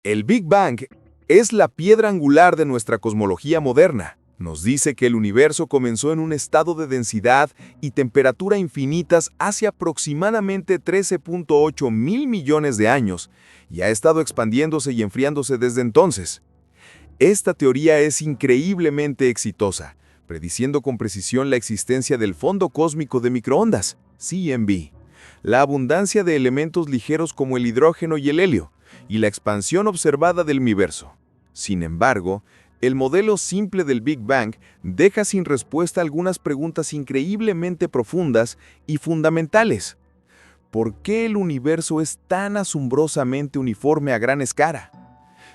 El Big Bang es la piedra angular de nuestra cosmología moderna. Nos dice que el universo comenzó en un estado de densidad y temperatura infinitas hace aproximadamente 13.8 mil millones de años y ha estado expandiéndose y enfriándose desde entonces. Esta teoría es increíblemente exitosa, prediciendo con precisión la existencia del fondo cósmico de microondas, CMB, la abundancia de elementos ligeros como el hidrógeno y el helio, y la expansión observada del universo. Sin embargo, el modelo simple del Big Bang deja sin respuesta algunas preguntas increíblemente profundas y fundamentales. ¿Por qué el universo es tan asombrosamente uniforme a gran escala?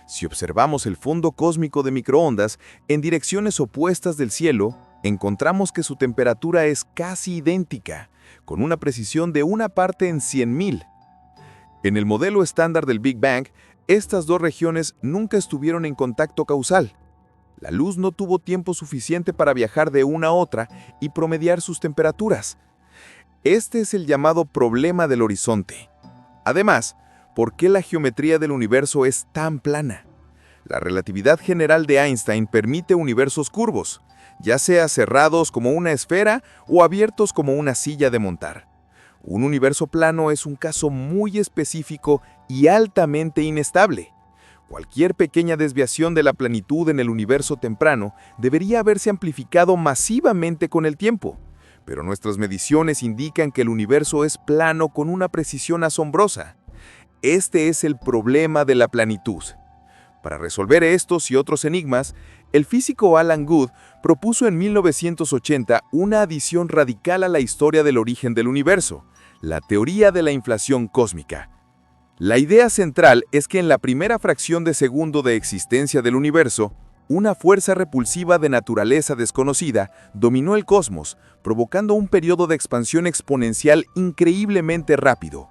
Si observamos el fondo cósmico de microondas en direcciones opuestas del cielo, encontramos que su temperatura es casi idéntica, con una precisión de una parte en 100.000. En el modelo estándar del Big Bang, estas dos regiones nunca estuvieron en contacto causal. La luz no tuvo tiempo suficiente para viajar de una a otra y promediar sus temperaturas. Este es el llamado problema del horizonte. Además, ¿por qué la geometría del universo es tan plana? La relatividad general de Einstein permite universos curvos, ya sea cerrados como una esfera o abiertos como una silla de montar. Un universo plano es un caso muy específico y altamente inestable. Cualquier pequeña desviación de la planitud en el universo temprano debería haberse amplificado masivamente con el tiempo, pero nuestras mediciones indican que el universo es plano con una precisión asombrosa. Este es el problema de la planitud. Para resolver estos y otros enigmas, el físico Alan Guth propuso en 1980 una adición radical a la historia del origen del universo, la teoría de la inflación cósmica. La idea central es que en la primera fracción de segundo de existencia del universo, una fuerza repulsiva de naturaleza desconocida dominó el cosmos, provocando un periodo de expansión exponencial increíblemente rápido.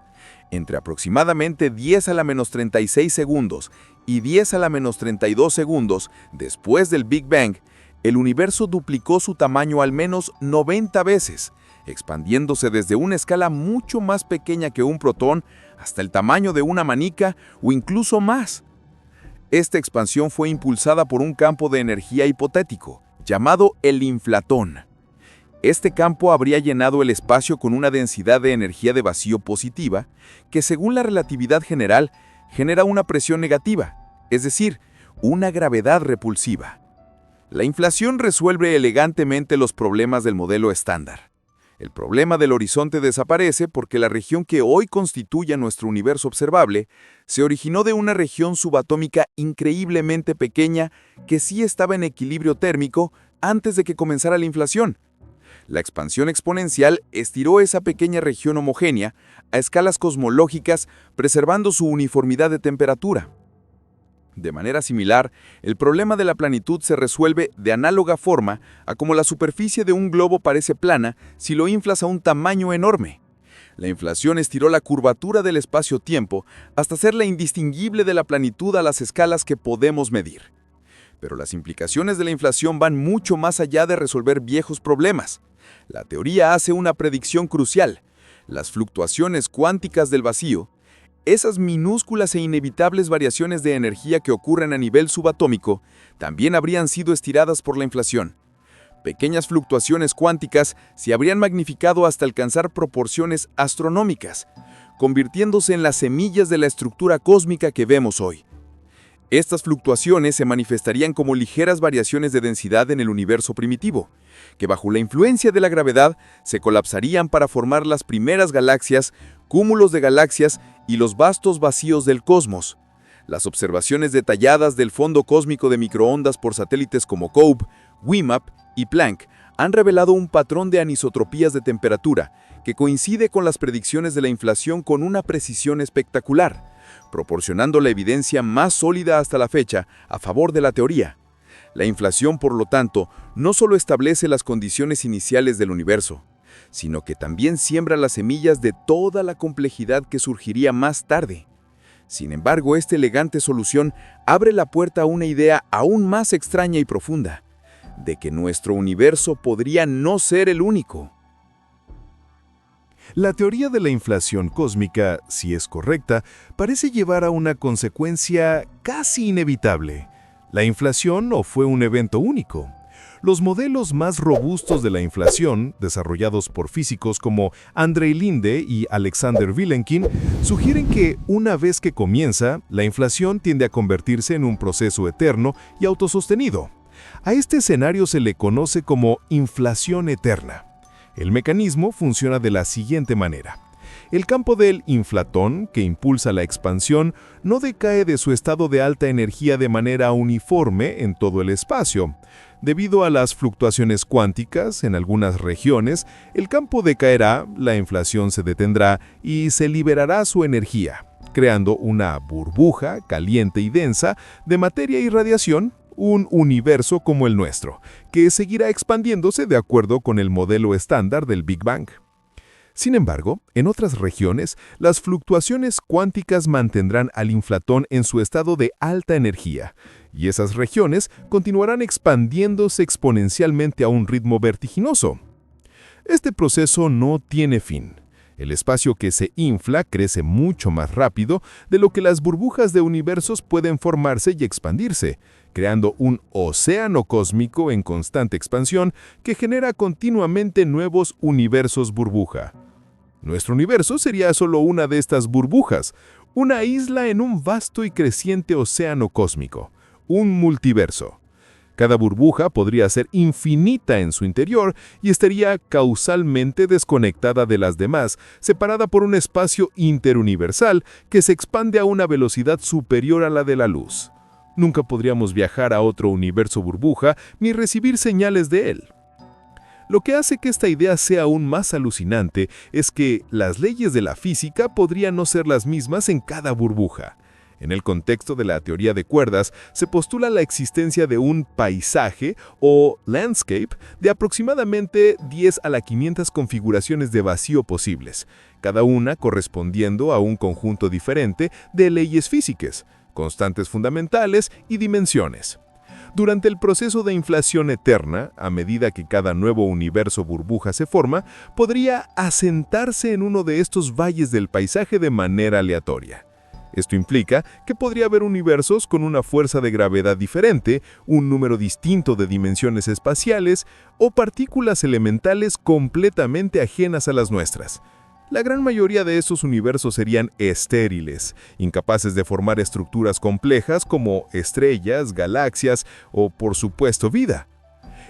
Entre aproximadamente 10 a la menos 36 segundos y 10 a la menos 32 segundos después del Big Bang, el universo duplicó su tamaño al menos 90 veces, expandiéndose desde una escala mucho más pequeña que un protón hasta el tamaño de una manica o incluso más. Esta expansión fue impulsada por un campo de energía hipotético, llamado el inflatón. Este campo habría llenado el espacio con una densidad de energía de vacío positiva que, según la relatividad general, genera una presión negativa, es decir, una gravedad repulsiva. La inflación resuelve elegantemente los problemas del modelo estándar. El problema del horizonte desaparece porque la región que hoy constituye nuestro universo observable se originó de una región subatómica increíblemente pequeña que sí estaba en equilibrio térmico antes de que comenzara la inflación. La expansión exponencial estiró esa pequeña región homogénea a escalas cosmológicas, preservando su uniformidad de temperatura. De manera similar, el problema de la planitud se resuelve de análoga forma a como la superficie de un globo parece plana si lo inflas a un tamaño enorme. La inflación estiró la curvatura del espacio-tiempo hasta hacerla indistinguible de la planitud a las escalas que podemos medir. Pero las implicaciones de la inflación van mucho más allá de resolver viejos problemas. La teoría hace una predicción crucial. Las fluctuaciones cuánticas del vacío, esas minúsculas e inevitables variaciones de energía que ocurren a nivel subatómico, también habrían sido estiradas por la inflación. Pequeñas fluctuaciones cuánticas se habrían magnificado hasta alcanzar proporciones astronómicas, convirtiéndose en las semillas de la estructura cósmica que vemos hoy. Estas fluctuaciones se manifestarían como ligeras variaciones de densidad en el universo primitivo, que bajo la influencia de la gravedad se colapsarían para formar las primeras galaxias, cúmulos de galaxias y los vastos vacíos del cosmos. Las observaciones detalladas del fondo cósmico de microondas por satélites como COBE, WIMAP y Planck han revelado un patrón de anisotropías de temperatura que coincide con las predicciones de la inflación con una precisión espectacular, proporcionando la evidencia más sólida hasta la fecha a favor de la teoría. La inflación, por lo tanto, no solo establece las condiciones iniciales del universo, sino que también siembra las semillas de toda la complejidad que surgiría más tarde. Sin embargo, esta elegante solución abre la puerta a una idea aún más extraña y profunda, de que nuestro universo podría no ser el único. La teoría de la inflación cósmica, si es correcta, parece llevar a una consecuencia casi inevitable. La inflación no fue un evento único. Los modelos más robustos de la inflación, desarrollados por físicos como Andrei Linde y Alexander Vilenkin, sugieren que una vez que comienza, la inflación tiende a convertirse en un proceso eterno y autosostenido. A este escenario se le conoce como inflación eterna. El mecanismo funciona de la siguiente manera. El campo del inflatón, que impulsa la expansión, no decae de su estado de alta energía de manera uniforme en todo el espacio. Debido a las fluctuaciones cuánticas en algunas regiones, el campo decaerá, la inflación se detendrá y se liberará su energía, creando una burbuja caliente y densa de materia y radiación, un universo como el nuestro, que seguirá expandiéndose de acuerdo con el modelo estándar del Big Bang. Sin embargo, en otras regiones, las fluctuaciones cuánticas mantendrán al inflatón en su estado de alta energía, y esas regiones continuarán expandiéndose exponencialmente a un ritmo vertiginoso. Este proceso no tiene fin. El espacio que se infla crece mucho más rápido de lo que las burbujas de universos pueden formarse y expandirse, creando un océano cósmico en constante expansión que genera continuamente nuevos universos burbuja. Nuestro universo sería solo una de estas burbujas, una isla en un vasto y creciente océano cósmico, un multiverso. Cada burbuja podría ser infinita en su interior y estaría causalmente desconectada de las demás, separada por un espacio interuniversal que se expande a una velocidad superior a la de la luz. Nunca podríamos viajar a otro universo burbuja ni recibir señales de él. Lo que hace que esta idea sea aún más alucinante es que las leyes de la física podrían no ser las mismas en cada burbuja. En el contexto de la teoría de cuerdas, se postula la existencia de un paisaje o landscape de aproximadamente 10 a la 500 configuraciones de vacío posibles, cada una correspondiendo a un conjunto diferente de leyes físicas, constantes fundamentales y dimensiones. Durante el proceso de inflación eterna, a medida que cada nuevo universo burbuja se forma, podría asentarse en uno de estos valles del paisaje de manera aleatoria. Esto implica que podría haber universos con una fuerza de gravedad diferente, un número distinto de dimensiones espaciales o partículas elementales completamente ajenas a las nuestras. La gran mayoría de estos universos serían estériles, incapaces de formar estructuras complejas como estrellas, galaxias o, por supuesto, vida.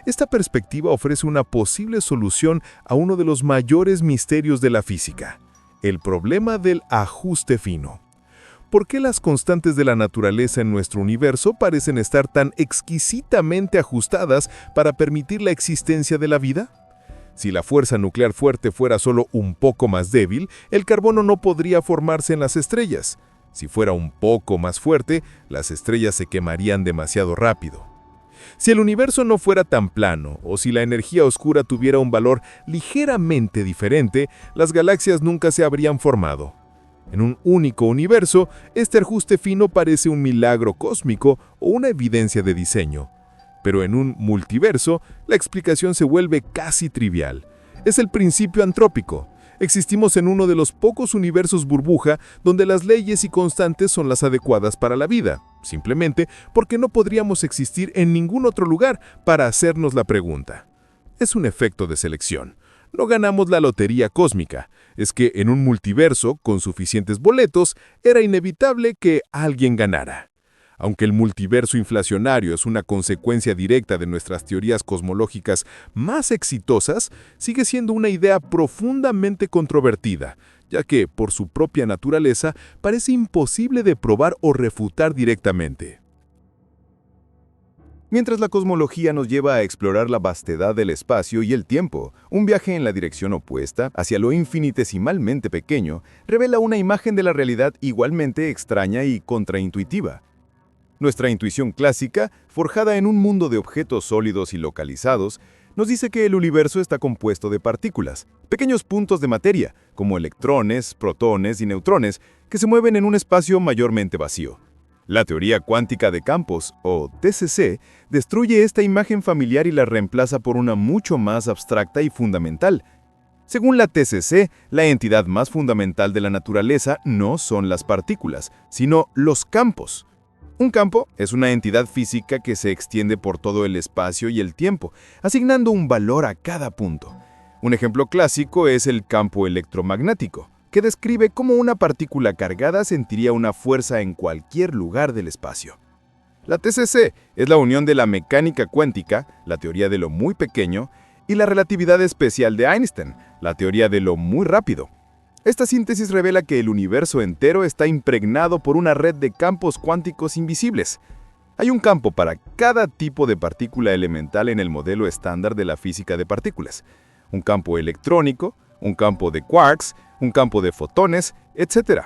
Esta perspectiva ofrece una posible solución a uno de los mayores misterios de la física, el problema del ajuste fino. ¿Por qué las constantes de la naturaleza en nuestro universo parecen estar tan exquisitamente ajustadas para permitir la existencia de la vida? Si la fuerza nuclear fuerte fuera solo un poco más débil, el carbono no podría formarse en las estrellas. Si fuera un poco más fuerte, las estrellas se quemarían demasiado rápido. Si el universo no fuera tan plano, o si la energía oscura tuviera un valor ligeramente diferente, las galaxias nunca se habrían formado. En un único universo, este ajuste fino parece un milagro cósmico o una evidencia de diseño. Pero en un multiverso, la explicación se vuelve casi trivial. Es el principio antrópico. Existimos en uno de los pocos universos burbuja donde las leyes y constantes son las adecuadas para la vida, simplemente porque no podríamos existir en ningún otro lugar para hacernos la pregunta. Es un efecto de selección. No ganamos la lotería cósmica. Es que en un multiverso con suficientes boletos era inevitable que alguien ganara. Aunque el multiverso inflacionario es una consecuencia directa de nuestras teorías cosmológicas más exitosas, sigue siendo una idea profundamente controvertida, ya que, por su propia naturaleza, parece imposible de probar o refutar directamente. Mientras la cosmología nos lleva a explorar la vastedad del espacio y el tiempo, un viaje en la dirección opuesta, hacia lo infinitesimalmente pequeño, revela una imagen de la realidad igualmente extraña y contraintuitiva. Nuestra intuición clásica, forjada en un mundo de objetos sólidos y localizados, nos dice que el universo está compuesto de partículas, pequeños puntos de materia, como electrones, protones y neutrones, que se mueven en un espacio mayormente vacío. La teoría cuántica de campos, o TCC, destruye esta imagen familiar y la reemplaza por una mucho más abstracta y fundamental. Según la TCC, la entidad más fundamental de la naturaleza no son las partículas, sino los campos. Un campo es una entidad física que se extiende por todo el espacio y el tiempo, asignando un valor a cada punto. Un ejemplo clásico es el campo electromagnético, que describe cómo una partícula cargada sentiría una fuerza en cualquier lugar del espacio. La TCC es la unión de la mecánica cuántica, la teoría de lo muy pequeño, y la relatividad especial de Einstein, la teoría de lo muy rápido. Esta síntesis revela que el universo entero está impregnado por una red de campos cuánticos invisibles. Hay un campo para cada tipo de partícula elemental en el modelo estándar de la física de partículas. Un campo electrónico, un campo de quarks, un campo de fotones, etc.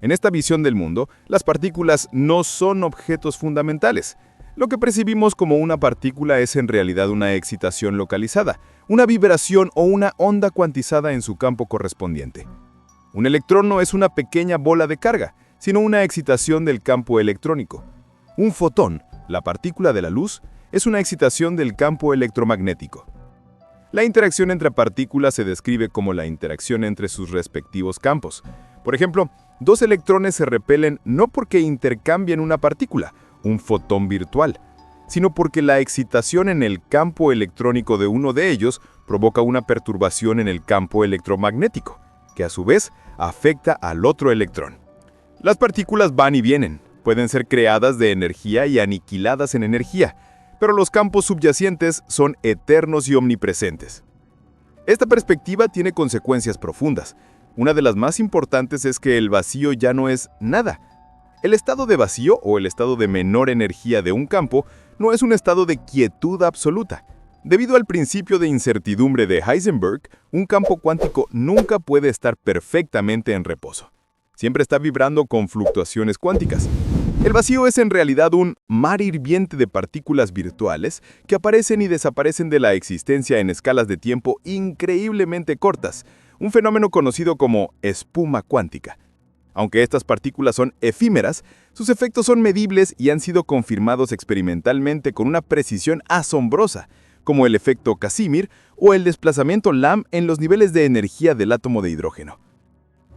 En esta visión del mundo, las partículas no son objetos fundamentales. Lo que percibimos como una partícula es en realidad una excitación localizada, una vibración o una onda cuantizada en su campo correspondiente. Un electrón no es una pequeña bola de carga, sino una excitación del campo electrónico. Un fotón, la partícula de la luz, es una excitación del campo electromagnético. La interacción entre partículas se describe como la interacción entre sus respectivos campos. Por ejemplo, dos electrones se repelen no porque intercambien una partícula, un fotón virtual, sino porque la excitación en el campo electrónico de uno de ellos provoca una perturbación en el campo electromagnético, que a su vez afecta al otro electrón. Las partículas van y vienen, pueden ser creadas de energía y aniquiladas en energía, pero los campos subyacentes son eternos y omnipresentes. Esta perspectiva tiene consecuencias profundas. Una de las más importantes es que el vacío ya no es nada. El estado de vacío o el estado de menor energía de un campo no es un estado de quietud absoluta. Debido al principio de incertidumbre de Heisenberg, un campo cuántico nunca puede estar perfectamente en reposo. Siempre está vibrando con fluctuaciones cuánticas. El vacío es en realidad un mar hirviente de partículas virtuales que aparecen y desaparecen de la existencia en escalas de tiempo increíblemente cortas, un fenómeno conocido como espuma cuántica. Aunque estas partículas son efímeras, sus efectos son medibles y han sido confirmados experimentalmente con una precisión asombrosa, como el efecto Casimir o el desplazamiento Lamb en los niveles de energía del átomo de hidrógeno.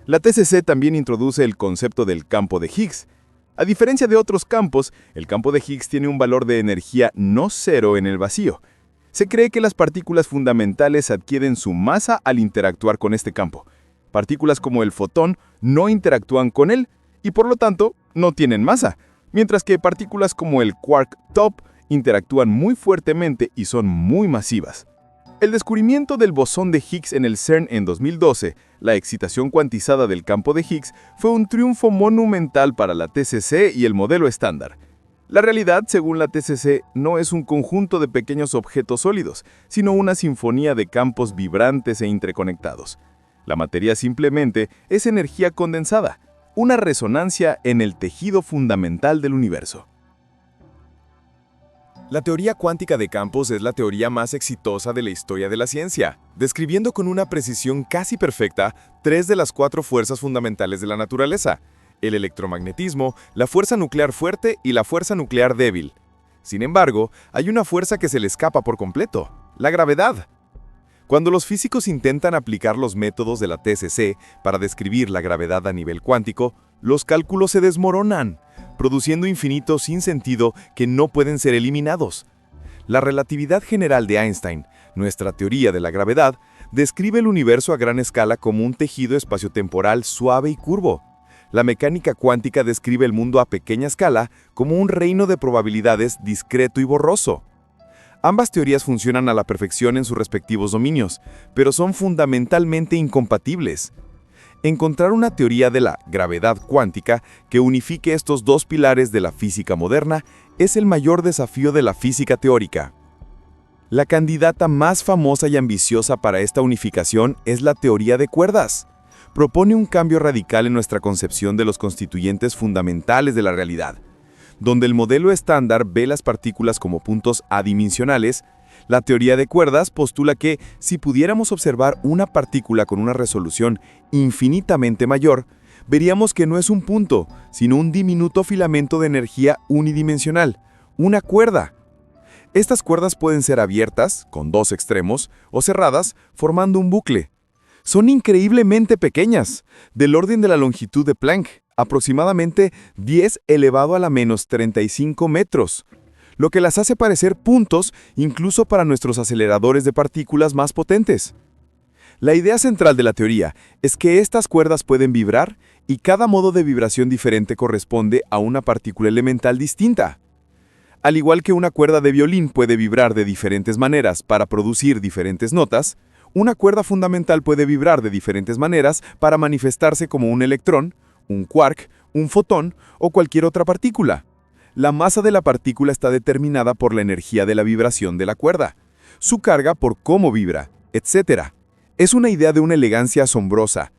La TCC también introduce el concepto del campo de Higgs. A diferencia de otros campos, el campo de Higgs tiene un valor de energía no cero en el vacío. Se cree que las partículas fundamentales adquieren su masa al interactuar con este campo. Partículas como el fotón no interactúan con él y por lo tanto no tienen masa, mientras que partículas como el quark top interactúan muy fuertemente y son muy masivas. El descubrimiento del bosón de Higgs en el CERN en 2012, la excitación cuantizada del campo de Higgs, fue un triunfo monumental para la TCC y el modelo estándar. La realidad, según la TCC, no es un conjunto de pequeños objetos sólidos, sino una sinfonía de campos vibrantes e interconectados. La materia simplemente es energía condensada, una resonancia en el tejido fundamental del universo. La teoría cuántica de campos es la teoría más exitosa de la historia de la ciencia, describiendo con una precisión casi perfecta 3 de las 4 fuerzas fundamentales de la naturaleza: el electromagnetismo, la fuerza nuclear fuerte y la fuerza nuclear débil. Sin embargo, hay una fuerza que se le escapa por completo: la gravedad. Cuando los físicos intentan aplicar los métodos de la TCC para describir la gravedad a nivel cuántico, los cálculos se desmoronan, produciendo infinitos sin sentido que no pueden ser eliminados. La relatividad general de Einstein, nuestra teoría de la gravedad, describe el universo a gran escala como un tejido espaciotemporal suave y curvo. La mecánica cuántica describe el mundo a pequeña escala como un reino de probabilidades discreto y borroso. Ambas teorías funcionan a la perfección en sus respectivos dominios, pero son fundamentalmente incompatibles. Encontrar una teoría de la gravedad cuántica que unifique estos dos pilares de la física moderna es el mayor desafío de la física teórica. La candidata más famosa y ambiciosa para esta unificación es la teoría de cuerdas. Propone un cambio radical en nuestra concepción de los constituyentes fundamentales de la realidad. Donde el modelo estándar ve las partículas como puntos adimensionales, la teoría de cuerdas postula que, si pudiéramos observar una partícula con una resolución infinitamente mayor, veríamos que no es un punto, sino un diminuto filamento de energía unidimensional, una cuerda. Estas cuerdas pueden ser abiertas, con 2 extremos, o cerradas, formando un bucle. Son increíblemente pequeñas, del orden de la longitud de Planck, aproximadamente 10 elevado a la menos 35 metros, lo que las hace parecer puntos incluso para nuestros aceleradores de partículas más potentes. La idea central de la teoría es que estas cuerdas pueden vibrar y cada modo de vibración diferente corresponde a una partícula elemental distinta. Al igual que una cuerda de violín puede vibrar de diferentes maneras para producir diferentes notas, una cuerda fundamental puede vibrar de diferentes maneras para manifestarse como un electrón, un quark, un fotón o cualquier otra partícula. La masa de la partícula está determinada por la energía de la vibración de la cuerda, su carga por cómo vibra, etc. Es una idea de una elegancia asombrosa.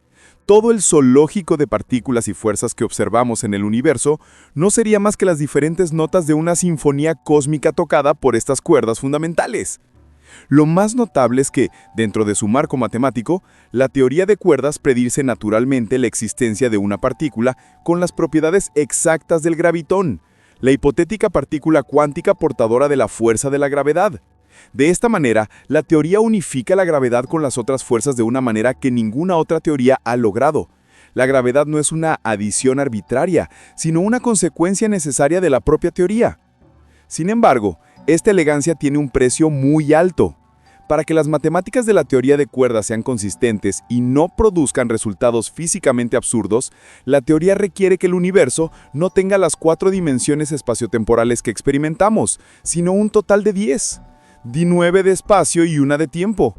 Todo el zoológico de partículas y fuerzas que observamos en el universo no sería más que las diferentes notas de una sinfonía cósmica tocada por estas cuerdas fundamentales. Lo más notable es que, dentro de su marco matemático, la teoría de cuerdas predice naturalmente la existencia de una partícula con las propiedades exactas del gravitón, la hipotética partícula cuántica portadora de la fuerza de la gravedad. De esta manera, la teoría unifica la gravedad con las otras fuerzas de una manera que ninguna otra teoría ha logrado. La gravedad no es una adición arbitraria, sino una consecuencia necesaria de la propia teoría. Sin embargo, esta elegancia tiene un precio muy alto. Para que las matemáticas de la teoría de cuerdas sean consistentes y no produzcan resultados físicamente absurdos, la teoría requiere que el universo no tenga las 4 dimensiones espaciotemporales que experimentamos, sino un total de 10. 9 de espacio y 1 de tiempo.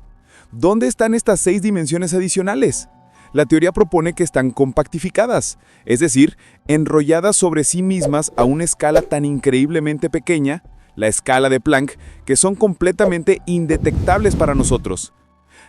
¿Dónde están estas 6 dimensiones adicionales? La teoría propone que están compactificadas, es decir, enrolladas sobre sí mismas a una escala tan increíblemente pequeña, la escala de Planck, que son completamente indetectables para nosotros.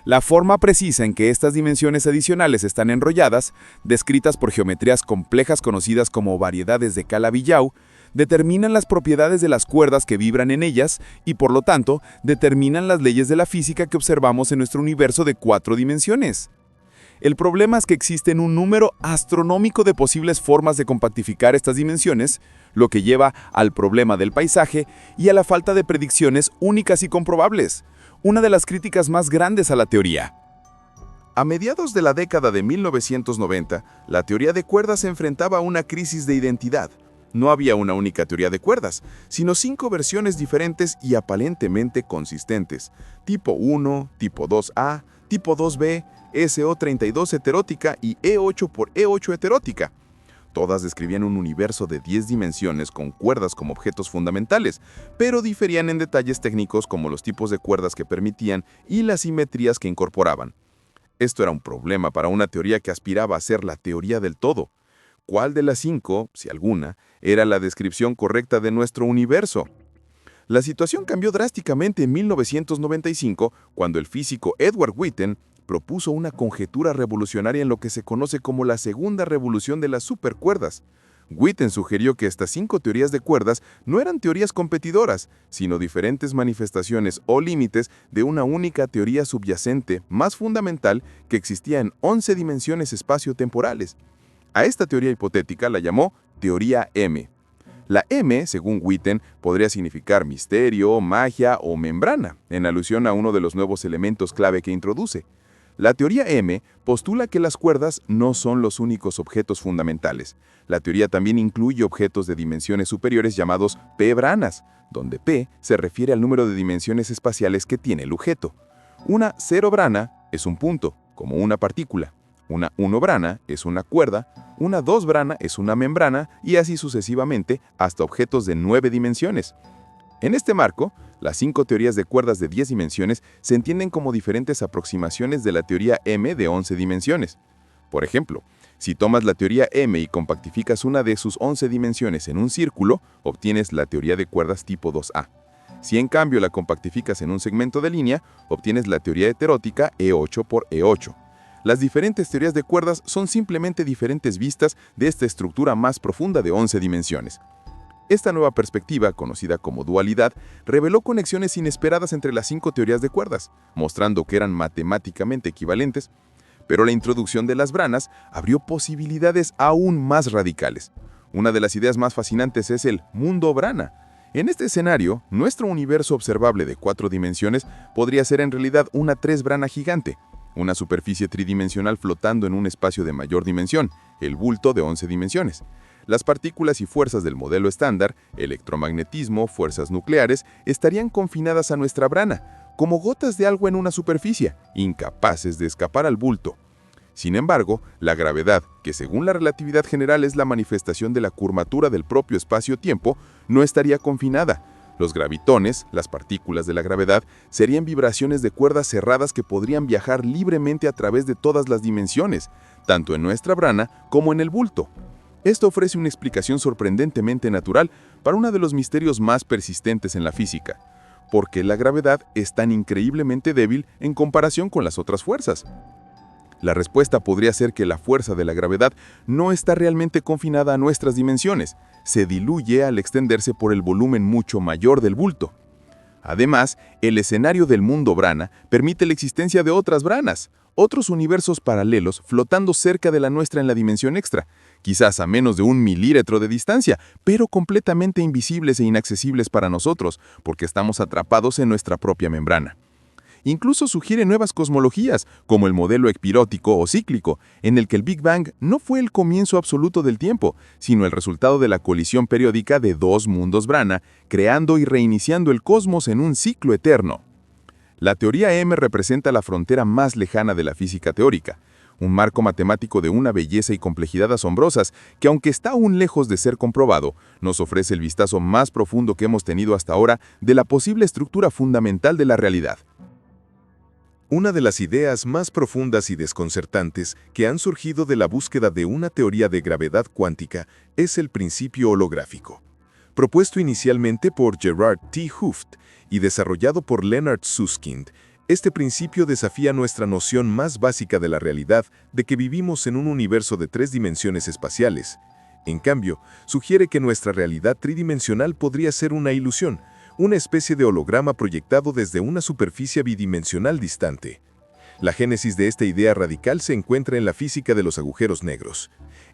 La forma precisa en que estas dimensiones adicionales están enrolladas, descritas por geometrías complejas conocidas como variedades de Calabi-Yau, determinan las propiedades de las cuerdas que vibran en ellas y, por lo tanto, determinan las leyes de la física que observamos en nuestro universo de 4 dimensiones. El problema es que existen un número astronómico de posibles formas de compactificar estas dimensiones, lo que lleva al problema del paisaje y a la falta de predicciones únicas y comprobables, una de las críticas más grandes a la teoría. A mediados de la década de 1990, la teoría de cuerdas se enfrentaba a una crisis de identidad. No había una única teoría de cuerdas, sino 5 versiones diferentes y aparentemente consistentes: tipo 1, tipo 2A, tipo 2B, SO32 heterótica y E8 por E8 heterótica. Todas describían un universo de 10 dimensiones con cuerdas como objetos fundamentales, pero diferían en detalles técnicos como los tipos de cuerdas que permitían y las simetrías que incorporaban. Esto era un problema para una teoría que aspiraba a ser la teoría del todo. ¿Cuál de las 5, si alguna, era la descripción correcta de nuestro universo? La situación cambió drásticamente en 1995, cuando el físico Edward Witten propuso una conjetura revolucionaria en lo que se conoce como la segunda revolución de las supercuerdas. Witten sugirió que estas 5 teorías de cuerdas no eran teorías competidoras, sino diferentes manifestaciones o límites de una única teoría subyacente más fundamental que existía en 11 dimensiones espaciotemporales. A esta teoría hipotética la llamó Teoría M. La M, según Witten, podría significar misterio, magia o membrana, en alusión a uno de los nuevos elementos clave que introduce. La teoría M postula que las cuerdas no son los únicos objetos fundamentales. La teoría también incluye objetos de dimensiones superiores llamados p-branas, donde p se refiere al número de dimensiones espaciales que tiene el objeto. Una 0 brana es un punto, como una partícula. Una 1 brana es una cuerda, una 2 brana es una membrana y así sucesivamente hasta objetos de 9 dimensiones. En este marco, las 5 teorías de cuerdas de 10 dimensiones se entienden como diferentes aproximaciones de la teoría M de 11 dimensiones. Por ejemplo, si tomas la teoría M y compactificas una de sus 11 dimensiones en un círculo, obtienes la teoría de cuerdas tipo 2A. Si en cambio la compactificas en un segmento de línea, obtienes la teoría heterótica E8 por E8. Las diferentes teorías de cuerdas son simplemente diferentes vistas de esta estructura más profunda de 11 dimensiones. Esta nueva perspectiva, conocida como dualidad, reveló conexiones inesperadas entre las 5 teorías de cuerdas, mostrando que eran matemáticamente equivalentes, pero la introducción de las branas abrió posibilidades aún más radicales. Una de las ideas más fascinantes es el mundo brana. En este escenario, nuestro universo observable de 4 dimensiones podría ser en realidad una 3 brana gigante. una superficie tridimensional flotando en un espacio de mayor dimensión, el bulto de 11 dimensiones. Las partículas y fuerzas del modelo estándar, electromagnetismo, fuerzas nucleares, estarían confinadas a nuestra brana, como gotas de algo en una superficie, incapaces de escapar al bulto. Sin embargo, la gravedad, que según la relatividad general es la manifestación de la curvatura del propio espacio-tiempo, no estaría confinada. Los gravitones, las partículas de la gravedad, serían vibraciones de cuerdas cerradas que podrían viajar libremente a través de todas las dimensiones, tanto en nuestra brana como en el bulto. Esto ofrece una explicación sorprendentemente natural para uno de los misterios más persistentes en la física. ¿Por qué la gravedad es tan increíblemente débil en comparación con las otras fuerzas? La respuesta podría ser que la fuerza de la gravedad no está realmente confinada a nuestras dimensiones, se diluye al extenderse por el volumen mucho mayor del bulto. Además, el escenario del mundo brana permite la existencia de otras branas, otros universos paralelos flotando cerca de la nuestra en la dimensión extra, quizás a menos de 1 milímetro de distancia, pero completamente invisibles e inaccesibles para nosotros, porque estamos atrapados en nuestra propia membrana. Incluso sugiere nuevas cosmologías, como el modelo epirótico o cíclico, en el que el Big Bang no fue el comienzo absoluto del tiempo, sino el resultado de la colisión periódica de dos mundos brana, creando y reiniciando el cosmos en un ciclo eterno. La teoría M representa la frontera más lejana de la física teórica, un marco matemático de una belleza y complejidad asombrosas que, aunque está aún lejos de ser comprobado, nos ofrece el vistazo más profundo que hemos tenido hasta ahora de la posible estructura fundamental de la realidad. Una de las ideas más profundas y desconcertantes que han surgido de la búsqueda de una teoría de gravedad cuántica es el principio holográfico. Propuesto inicialmente por Gerard T. Hooft y desarrollado por Leonard Susskind, este principio desafía nuestra noción más básica de la realidad de que vivimos en un universo de 3 dimensiones espaciales. En cambio, sugiere que nuestra realidad tridimensional podría ser una ilusión, una especie de holograma proyectado desde una superficie bidimensional distante. La génesis de esta idea radical se encuentra en la física de los agujeros negros.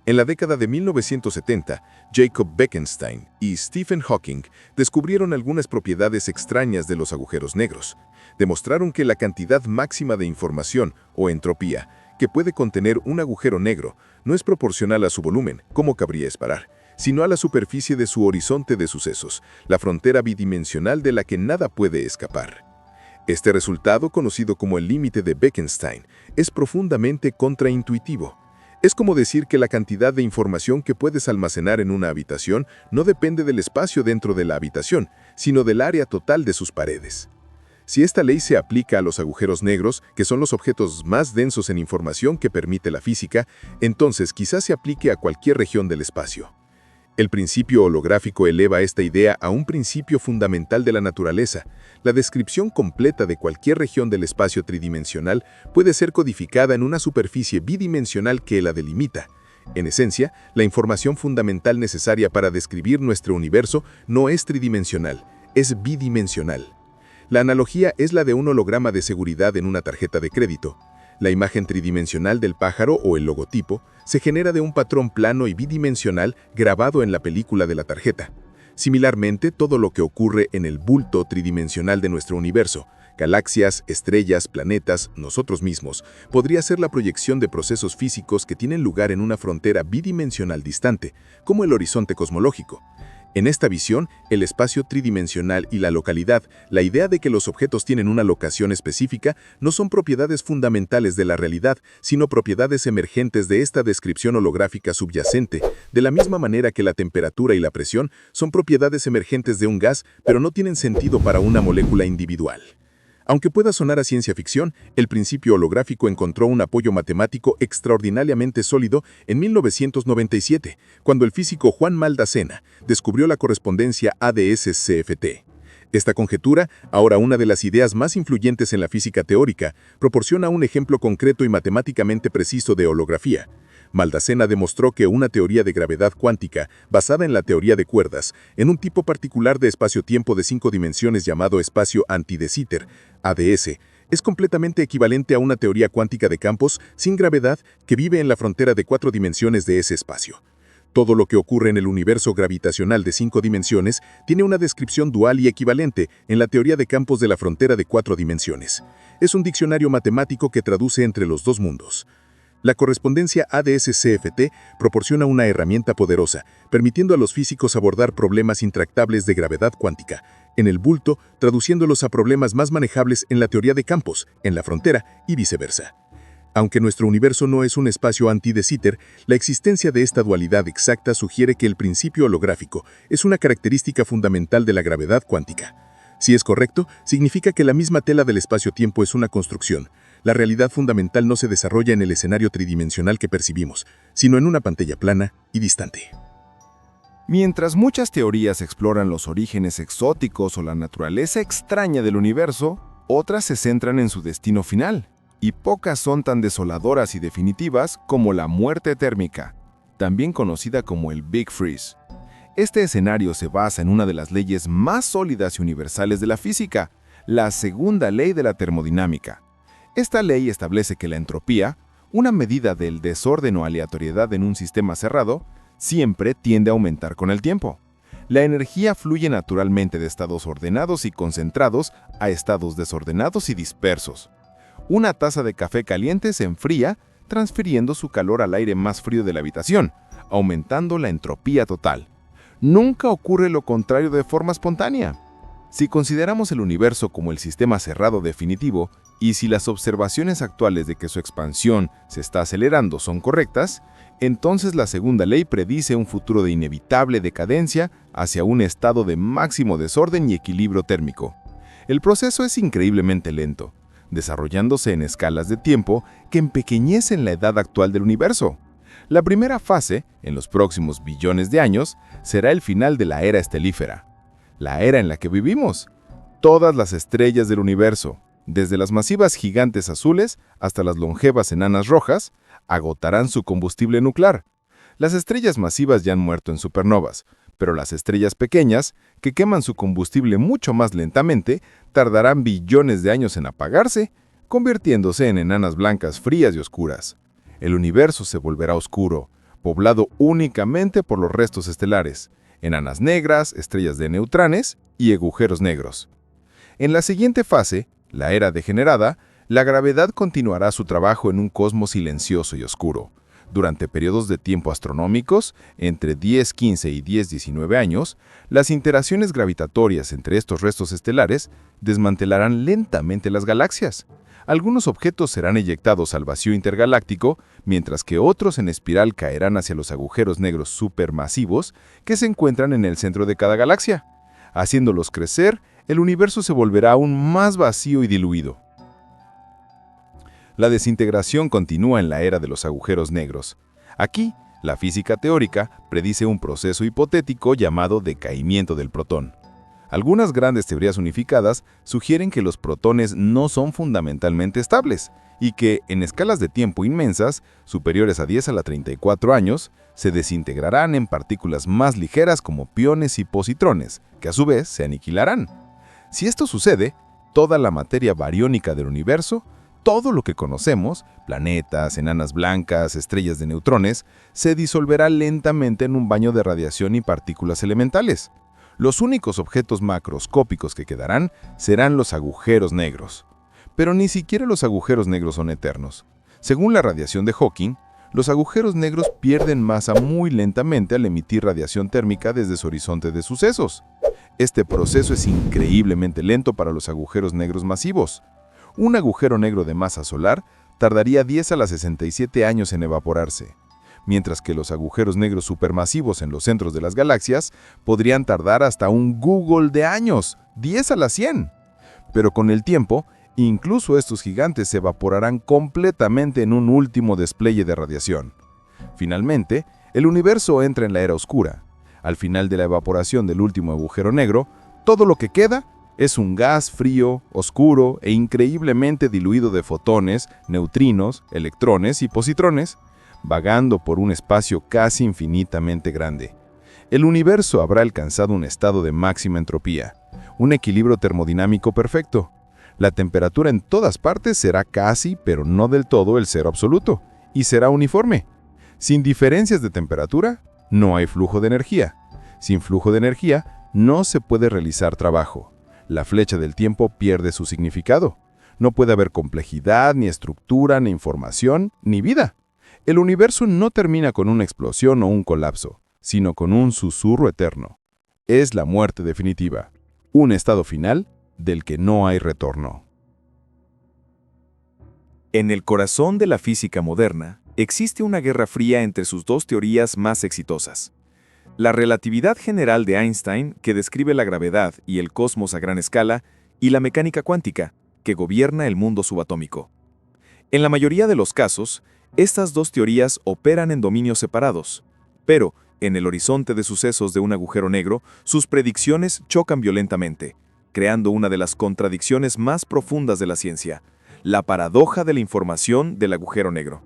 En la década de 1970, Jacob Bekenstein y Stephen Hawking descubrieron algunas propiedades extrañas de los agujeros negros. Demostraron que la cantidad máxima de información, o entropía, que puede contener un agujero negro no es proporcional a su volumen, como cabría esperar, sino a la superficie de su horizonte de sucesos, la frontera bidimensional de la que nada puede escapar. Este resultado, conocido como el límite de Bekenstein, es profundamente contraintuitivo. Es como decir que la cantidad de información que puedes almacenar en una habitación no depende del espacio dentro de la habitación, sino del área total de sus paredes. Si esta ley se aplica a los agujeros negros, que son los objetos más densos en información que permite la física, entonces quizás se aplique a cualquier región del espacio. El principio holográfico eleva esta idea a un principio fundamental de la naturaleza. La descripción completa de cualquier región del espacio tridimensional puede ser codificada en una superficie bidimensional que la delimita. En esencia, la información fundamental necesaria para describir nuestro universo no es tridimensional, es bidimensional. La analogía es la de un holograma de seguridad en una tarjeta de crédito. La imagen tridimensional del pájaro o el logotipo se genera de un patrón plano y bidimensional grabado en la película de la tarjeta. Similarmente, todo lo que ocurre en el bulto tridimensional de nuestro universo, galaxias, estrellas, planetas, nosotros mismos, podría ser la proyección de procesos físicos que tienen lugar en una frontera bidimensional distante, como el horizonte cosmológico. En esta visión, el espacio tridimensional y la localidad, la idea de que los objetos tienen una locación específica, no son propiedades fundamentales de la realidad, sino propiedades emergentes de esta descripción holográfica subyacente, de la misma manera que la temperatura y la presión son propiedades emergentes de un gas, pero no tienen sentido para una molécula individual. Aunque pueda sonar a ciencia ficción, el principio holográfico encontró un apoyo matemático extraordinariamente sólido en 1997, cuando el físico Juan Maldacena descubrió la correspondencia ADS-CFT. Esta conjetura, ahora una de las ideas más influyentes en la física teórica, proporciona un ejemplo concreto y matemáticamente preciso de holografía. Maldacena demostró que una teoría de gravedad cuántica, basada en la teoría de cuerdas, en un tipo particular de espacio-tiempo de 5 dimensiones llamado espacio anti de Sitter, ADS, es completamente equivalente a una teoría cuántica de campos sin gravedad que vive en la frontera de 4 dimensiones de ese espacio. Todo lo que ocurre en el universo gravitacional de 5 dimensiones tiene una descripción dual y equivalente en la teoría de campos de la frontera de 4 dimensiones. es un diccionario matemático que traduce entre los dos mundos. La correspondencia ADS-CFT proporciona una herramienta poderosa, permitiendo a los físicos abordar problemas intractables de gravedad cuántica, en el bulto, traduciéndolos a problemas más manejables en la teoría de campos, en la frontera y viceversa. Aunque nuestro universo no es un espacio anti-de Sitter, la existencia de esta dualidad exacta sugiere que el principio holográfico es una característica fundamental de la gravedad cuántica. Si es correcto, significa que la misma tela del espacio-tiempo es una construcción. La realidad fundamental no se desarrolla en el escenario tridimensional que percibimos, sino en una pantalla plana y distante. Mientras muchas teorías exploran los orígenes exóticos o la naturaleza extraña del universo, otras se centran en su destino final, y pocas son tan desoladoras y definitivas como la muerte térmica, también conocida como el Big Freeze. Este escenario se basa en una de las leyes más sólidas y universales de la física, la segunda ley de la termodinámica. Esta ley establece que la entropía, una medida del desorden o aleatoriedad en un sistema cerrado, siempre tiende a aumentar con el tiempo. La energía fluye naturalmente de estados ordenados y concentrados a estados desordenados y dispersos. Una taza de café caliente se enfría, transfiriendo su calor al aire más frío de la habitación, aumentando la entropía total. Nunca ocurre lo contrario de forma espontánea. Si consideramos el universo como el sistema cerrado definitivo, y si las observaciones actuales de que su expansión se está acelerando son correctas, entonces la segunda ley predice un futuro de inevitable decadencia hacia un estado de máximo desorden y equilibrio térmico. El proceso es increíblemente lento, desarrollándose en escalas de tiempo que empequeñecen la edad actual del universo. La primera fase, en los próximos billones de años, será el final de la era estelífera, la era en la que vivimos. Todas las estrellas del universo, desde las masivas gigantes azules hasta las longevas enanas rojas, agotarán su combustible nuclear. Las estrellas masivas ya han muerto en supernovas, pero las estrellas pequeñas, que queman su combustible mucho más lentamente, tardarán billones de años en apagarse, convirtiéndose en enanas blancas frías y oscuras. El universo se volverá oscuro, poblado únicamente por los restos estelares, enanas negras, estrellas de neutrones y agujeros negros. En la siguiente fase, la era degenerada, la gravedad continuará su trabajo en un cosmos silencioso y oscuro. Durante periodos de tiempo astronómicos, entre 10-15 y 10-19 años, las interacciones gravitatorias entre estos restos estelares desmantelarán lentamente las galaxias. Algunos objetos serán eyectados al vacío intergaláctico, mientras que otros en espiral caerán hacia los agujeros negros supermasivos que se encuentran en el centro de cada galaxia. Haciéndolos crecer, el universo se volverá aún más vacío y diluido. La desintegración continúa en la era de los agujeros negros. Aquí, la física teórica predice un proceso hipotético llamado decaimiento del protón. Algunas grandes teorías unificadas sugieren que los protones no son fundamentalmente estables y que, en escalas de tiempo inmensas, superiores a 10 a la 34 años, se desintegrarán en partículas más ligeras como piones y positrones, que a su vez se aniquilarán. Si esto sucede, toda la materia bariónica del universo, todo lo que conocemos, planetas, enanas blancas, estrellas de neutrones, se disolverá lentamente en un baño de radiación y partículas elementales. Los únicos objetos macroscópicos que quedarán serán los agujeros negros. Pero ni siquiera los agujeros negros son eternos. Según la radiación de Hawking, los agujeros negros pierden masa muy lentamente al emitir radiación térmica desde su horizonte de sucesos. Este proceso es increíblemente lento para los agujeros negros masivos. Un agujero negro de masa solar tardaría 10 a la 67 años en evaporarse, mientras que los agujeros negros supermasivos en los centros de las galaxias podrían tardar hasta un Google de años, 10 a la 100. Pero con el tiempo, incluso estos gigantes se evaporarán completamente en un último despliegue de radiación. Finalmente, el universo entra en la era oscura. Al final de la evaporación del último agujero negro, todo lo que queda es un gas frío, oscuro e increíblemente diluido de fotones, neutrinos, electrones y positrones, vagando por un espacio casi infinitamente grande. El universo habrá alcanzado un estado de máxima entropía, un equilibrio termodinámico perfecto. La temperatura en todas partes será casi, pero no del todo, el cero absoluto, y será uniforme. Sin diferencias de temperatura, no hay flujo de energía. Sin flujo de energía, no se puede realizar trabajo. La flecha del tiempo pierde su significado. No puede haber complejidad, ni estructura, ni información, ni vida. El universo no termina con una explosión o un colapso, sino con un susurro eterno. Es la muerte definitiva, un estado final del que no hay retorno. En el corazón de la física moderna, existe una guerra fría entre sus dos teorías más exitosas. La relatividad general de Einstein, que describe la gravedad y el cosmos a gran escala, y la mecánica cuántica, que gobierna el mundo subatómico. En la mayoría de los casos, estas dos teorías operan en dominios separados, pero, en el horizonte de sucesos de un agujero negro, sus predicciones chocan violentamente, creando una de las contradicciones más profundas de la ciencia, la paradoja de la información del agujero negro.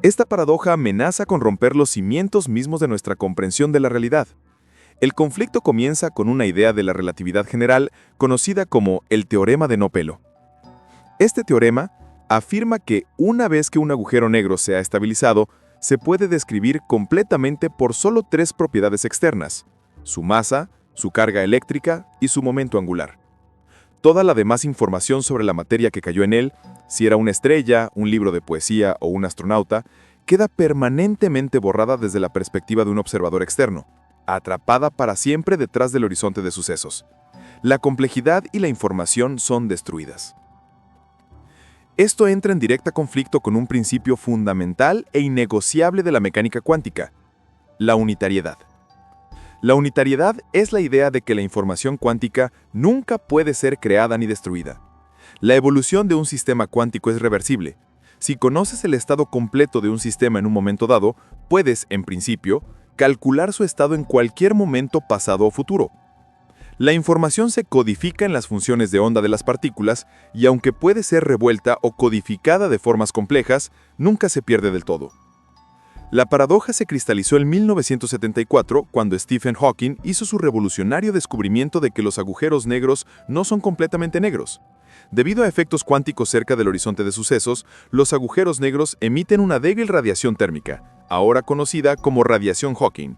Esta paradoja amenaza con romper los cimientos mismos de nuestra comprensión de la realidad. El conflicto comienza con una idea de la relatividad general conocida como el teorema de no pelo. Este teorema afirma que una vez que un agujero negro se ha estabilizado, se puede describir completamente por solo tres propiedades externas: su masa, su carga eléctrica y su momento angular. Toda la demás información sobre la materia que cayó en él, si era una estrella, un libro de poesía o un astronauta, queda permanentemente borrada desde la perspectiva de un observador externo, atrapada para siempre detrás del horizonte de sucesos. La complejidad y la información son destruidas. Esto entra en directo conflicto con un principio fundamental e innegociable de la mecánica cuántica: la unitariedad. La unitariedad es la idea de que la información cuántica nunca puede ser creada ni destruida. La evolución de un sistema cuántico es reversible. Si conoces el estado completo de un sistema en un momento dado, puedes, en principio, calcular su estado en cualquier momento pasado o futuro. La información se codifica en las funciones de onda de las partículas y, aunque puede ser revuelta o codificada de formas complejas, nunca se pierde del todo. La paradoja se cristalizó en 1974 cuando Stephen Hawking hizo su revolucionario descubrimiento de que los agujeros negros no son completamente negros. Debido a efectos cuánticos cerca del horizonte de sucesos, los agujeros negros emiten una débil radiación térmica, ahora conocida como radiación Hawking.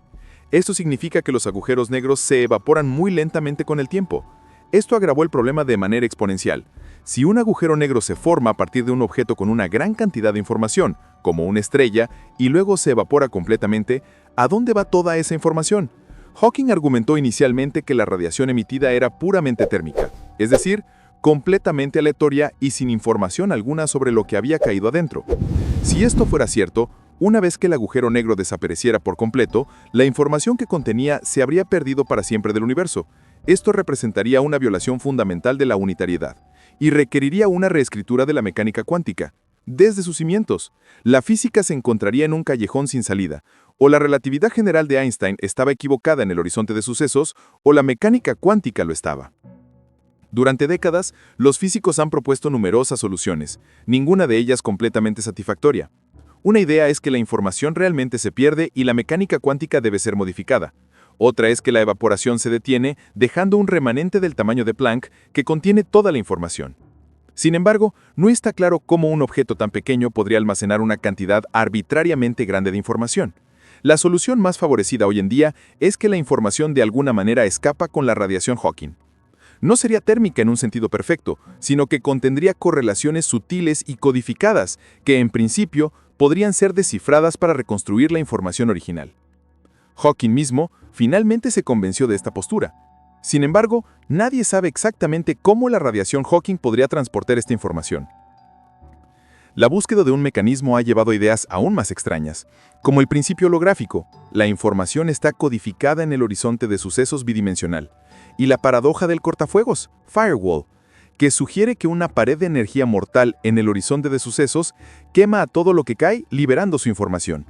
Esto significa que los agujeros negros se evaporan muy lentamente con el tiempo. Esto agravó el problema de manera exponencial. Si un agujero negro se forma a partir de un objeto con una gran cantidad de información, como una estrella, y luego se evapora completamente, ¿a dónde va toda esa información? Hawking argumentó inicialmente que la radiación emitida era puramente térmica, es decir, completamente aleatoria y sin información alguna sobre lo que había caído adentro. Si esto fuera cierto, una vez que el agujero negro desapareciera por completo, la información que contenía se habría perdido para siempre del universo. Esto representaría una violación fundamental de la unitariedad y requeriría una reescritura de la mecánica cuántica. Desde sus cimientos, la física se encontraría en un callejón sin salida. O la relatividad general de Einstein estaba equivocada en el horizonte de sucesos, o la mecánica cuántica lo estaba. Durante décadas, los físicos han propuesto numerosas soluciones, ninguna de ellas completamente satisfactoria. Una idea es que la información realmente se pierde y la mecánica cuántica debe ser modificada. Otra es que la evaporación se detiene, dejando un remanente del tamaño de Planck que contiene toda la información. Sin embargo, no está claro cómo un objeto tan pequeño podría almacenar una cantidad arbitrariamente grande de información. La solución más favorecida hoy en día es que la información de alguna manera escapa con la radiación Hawking. No sería térmica en un sentido perfecto, sino que contendría correlaciones sutiles y codificadas que, en principio, podrían ser descifradas para reconstruir la información original. Hawking mismo finalmente se convenció de esta postura. Sin embargo, nadie sabe exactamente cómo la radiación Hawking podría transportar esta información. La búsqueda de un mecanismo ha llevado a ideas aún más extrañas, como el principio holográfico. La información está codificada en el horizonte de sucesos bidimensional, y la paradoja del cortafuegos, firewall, que sugiere que una pared de energía mortal en el horizonte de sucesos quema a todo lo que cae, liberando su información.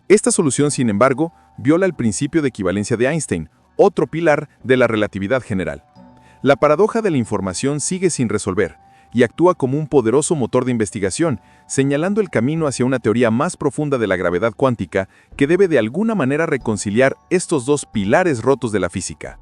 Esta solución, sin embargo, viola el principio de equivalencia de Einstein, otro pilar de la relatividad general. La paradoja de la información sigue sin resolver y actúa como un poderoso motor de investigación, señalando el camino hacia una teoría más profunda de la gravedad cuántica que debe de alguna manera reconciliar estos dos pilares rotos de la física.